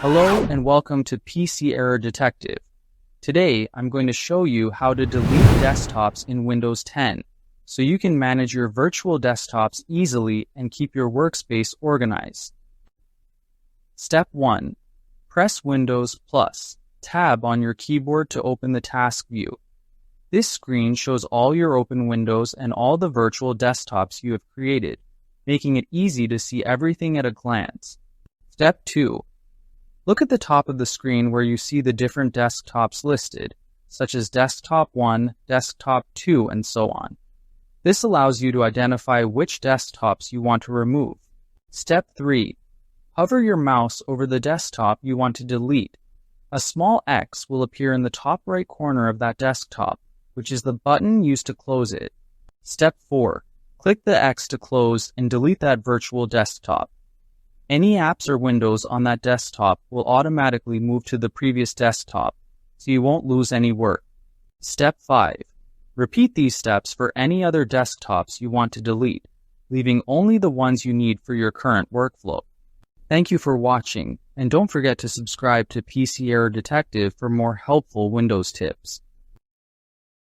Hello and welcome to PC Error Detective. Today, I'm going to show you how to delete desktops in Windows 10 so you can manage your virtual desktops easily and keep your workspace organized. Step 1. Press Windows plus Tab on your keyboard to open the task view. This screen shows all your open windows and all the virtual desktops you have created, making it easy to see everything at a glance. Step 2. Look at the top of the screen where you see the different desktops listed, such as Desktop 1, Desktop 2, and so on. This allows you to identify which desktops you want to remove. Step 3. Hover your mouse over the desktop you want to delete. A small X will appear in the top right corner of that desktop, which is the button used to close it. Step 4. Click the X to close and delete that virtual desktop. Any apps or windows on that desktop will automatically move to the previous desktop, so you won't lose any work. Step 5. Repeat these steps for any other desktops you want to delete, leaving only the ones you need for your current workflow. Thank you for watching, and don't forget to subscribe to PC Error Detective for more helpful Windows tips.